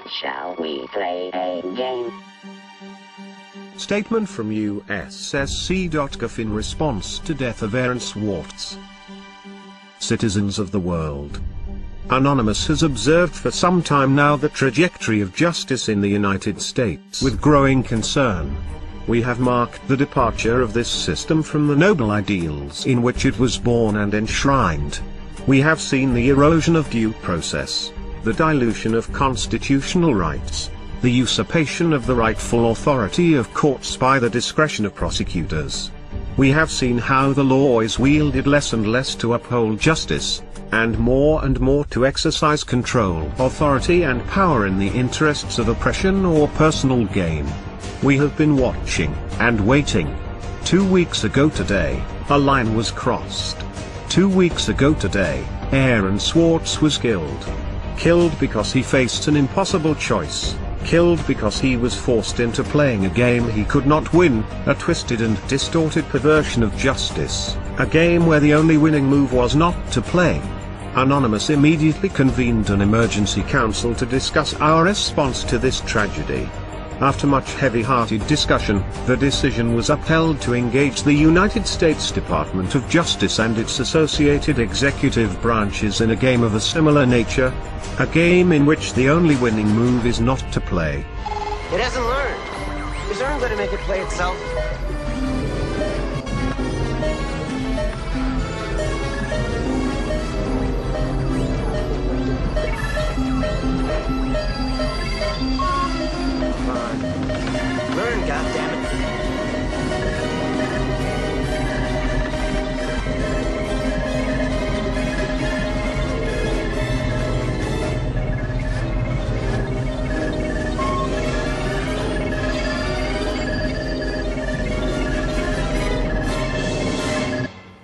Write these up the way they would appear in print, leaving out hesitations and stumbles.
Shall we play a game? Statement from USSC.GOV in response to death of Aaron Swartz. Citizens of the world. Anonymous has observed for some time now the trajectory of justice in the United States with growing concern. We have marked the departure of this system from the noble ideals in which it was born and enshrined. We have seen the erosion of due process, the dilution of constitutional rights, the usurpation of the rightful authority of courts by the discretion of prosecutors. We have seen how the law is wielded less and less to uphold justice, and more to exercise control, authority and power in the interests of oppression or personal gain. We have been watching, and waiting. 2 weeks ago today, a line was crossed. 2 weeks ago today, Aaron Swartz was killed. Killed because he faced an impossible choice. Killed because he was forced into playing a game he could not win, a twisted and distorted perversion of justice, a game where the only winning move was not to play. Anonymous immediately convened an emergency council to discuss our response to this tragedy. After much heavy-hearted discussion, the decision was upheld to engage the United States Department of Justice and its associated executive branches in a game of a similar nature, a game in which the only winning move is not to play. It hasn't learned. Is Earn going to make it play itself? Learn, goddammit.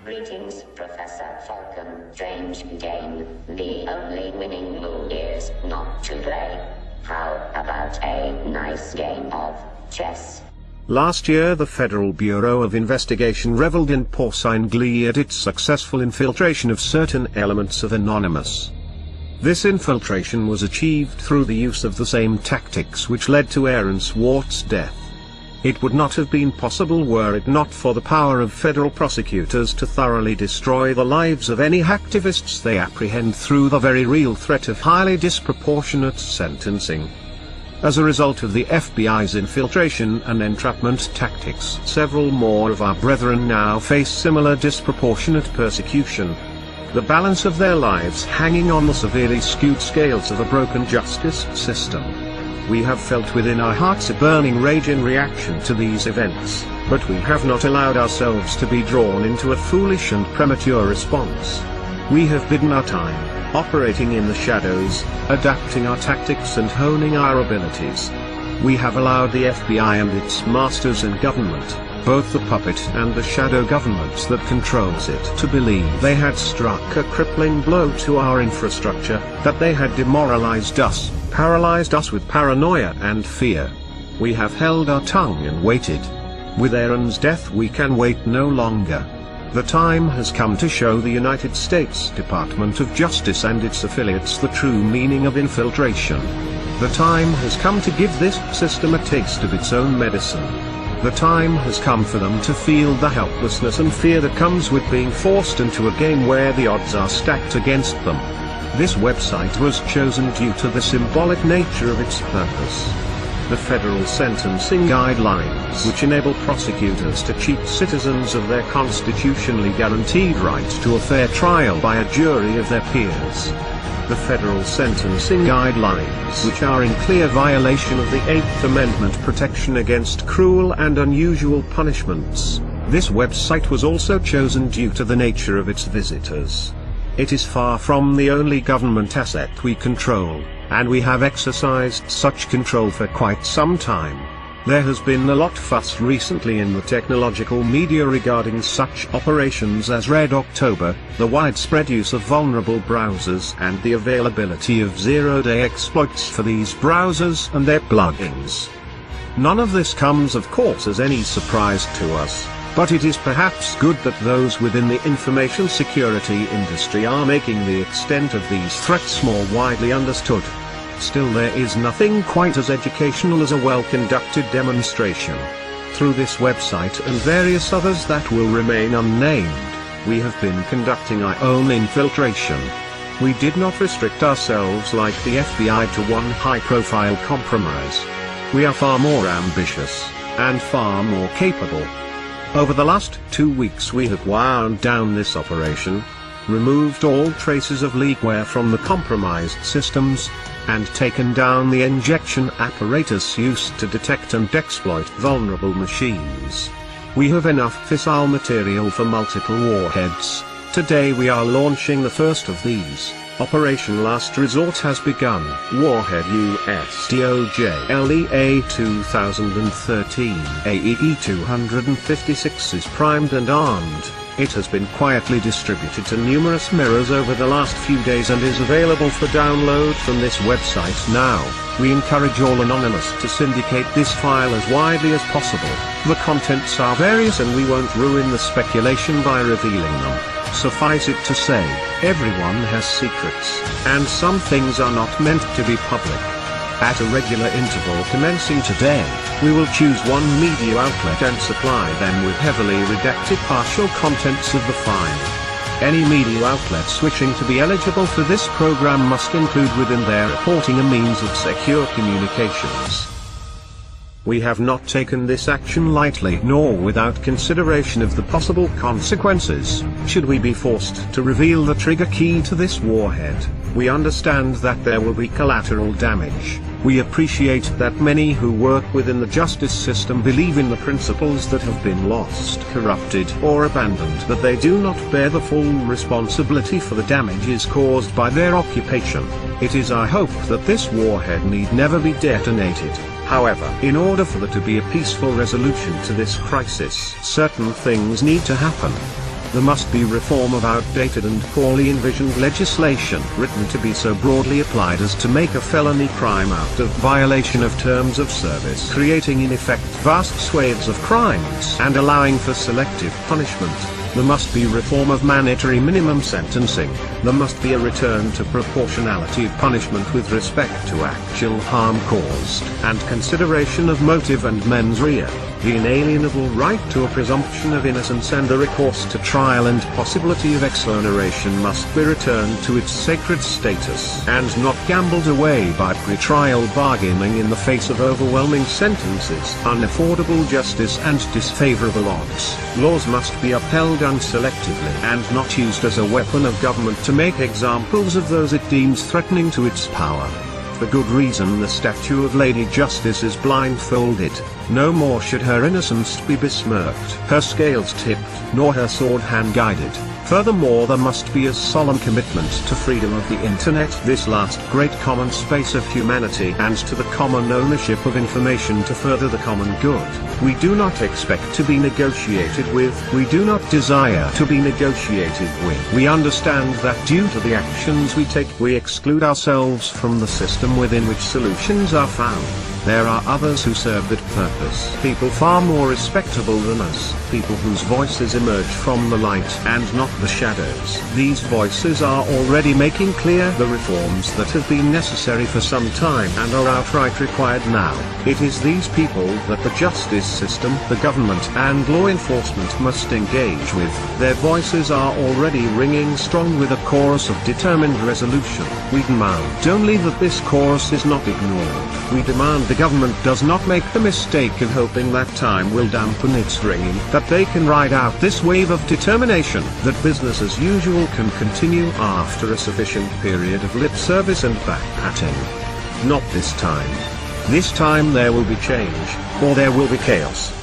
Greetings, Professor Falcon. Strange game. The only winning move is not to play. How about a nice game of chess? Last year the Federal Bureau of Investigation reveled in porcine glee at its successful infiltration of certain elements of Anonymous. This infiltration was achieved through the use of the same tactics which led to Aaron Swartz's death. It would not have been possible were it not for the power of federal prosecutors to thoroughly destroy the lives of any hacktivists they apprehend through the very real threat of highly disproportionate sentencing. As a result of the FBI's infiltration and entrapment tactics, several more of our brethren now face similar disproportionate persecution. The balance of their lives hanging on the severely skewed scales of a broken justice system. We have felt within our hearts a burning rage in reaction to these events, but we have not allowed ourselves to be drawn into a foolish and premature response. We have bidden our time, operating in the shadows, adapting our tactics and honing our abilities. We have allowed the FBI and its masters in government, both the puppet and the shadow government that controls it, to believe they had struck a crippling blow to our infrastructure, that they had demoralized us, paralyzed us with paranoia and fear. We have held our tongue and waited. With Aaron's death we can wait no longer. The time has come to show the United States Department of Justice and its affiliates the true meaning of infiltration. The time has come to give this system a taste of its own medicine. The time has come for them to feel the helplessness and fear that comes with being forced into a game where the odds are stacked against them. This website was chosen due to the symbolic nature of its purpose. The federal sentencing guidelines, which enable prosecutors to cheat citizens of their constitutionally guaranteed right to a fair trial by a jury of their peers. The federal sentencing guidelines, which are in clear violation of the 8th Amendment protection against cruel and unusual punishments. This website was also chosen due to the nature of its visitors. It is far from the only government asset we control, and we have exercised such control for quite some time. There has been a lot fuss recently in the technological media regarding such operations as Red October, the widespread use of vulnerable browsers and the availability of zero-day exploits for these browsers and their plugins. None of this comes of course as any surprise to us, but it is perhaps good that those within the information security industry are making the extent of these threats more widely understood. Still, there is nothing quite as educational as a well-conducted demonstration. Through this website and various others that will remain unnamed, we have been conducting our own infiltration. We did not restrict ourselves like the FBI to one high-profile compromise. We are far more ambitious, and far more capable. Over the last 2 weeks we have wound down this operation, removed all traces of leakware from the compromised systems, and taken down the injection apparatus used to detect and exploit vulnerable machines. We have enough fissile material for multiple warheads. Today we are launching the first of these. Operation Last Resort has begun. Warhead USSC.GOV 2013 AEE-256 is primed and armed. It has been quietly distributed to numerous mirrors over the last few days and is available for download from this website now. We encourage all anonymous to syndicate this file as widely as possible. The contents are various and we won't ruin the speculation by revealing them. Suffice it to say, everyone has secrets, and some things are not meant to be public. At a regular interval commencing today, we will choose one media outlet and supply them with heavily redacted partial contents of the file. Any media outlet switching to be eligible for this program must include within their reporting a means of secure communications. We have not taken this action lightly nor without consideration of the possible consequences, should we be forced to reveal the trigger key to this warhead. We understand that there will be collateral damage. We appreciate that many who work within the justice system believe in the principles that have been lost, corrupted, or abandoned, that they do not bear the full responsibility for the damages caused by their occupation. It is our hope that this warhead need never be detonated. However, in order for there to be a peaceful resolution to this crisis, certain things need to happen. There must be reform of outdated and poorly envisioned legislation written to be so broadly applied as to make a felony crime out of violation of terms of service, creating in effect vast swathes of crimes and allowing for selective punishment. There must be reform of mandatory minimum sentencing. There must be a return to proportionality of punishment with respect to actual harm caused, and consideration of motive and mens rea. The inalienable right to a presumption of innocence and the recourse to trial and possibility of exoneration must be returned to its sacred status and not gambled away by pre-trial bargaining in the face of overwhelming sentences, unaffordable justice and disfavorable odds. Laws must be upheld unselectively and not used as a weapon of government to make examples of those it deems threatening to its power. For good reason the statue of Lady Justice is blindfolded. No more should her innocence be besmirched, her scales tipped, nor her sword hand-guided. Furthermore, there must be a solemn commitment to freedom of the internet, this last great common space of humanity, and to the common ownership of information to further the common good. We do not expect to be negotiated with, we do not desire to be negotiated with. We understand that due to the actions we take, we exclude ourselves from the system within which solutions are found. There are others who serve that purpose. People far more respectable than us, people whose voices emerge from the light and not the shadows. These voices are already making clear the reforms that have been necessary for some time and are outright required now. It is these people that the justice system, the government and law enforcement must engage with. Their voices are already ringing strong with a chorus of determined resolution. We demand only that this chorus is not ignored. We demand the government does not make the mistake of hoping that time will dampen its ringing, that they can ride out this wave of determination, that business as usual can continue after a sufficient period of lip service and back-patting. Not this time. This time there will be change, or there will be chaos.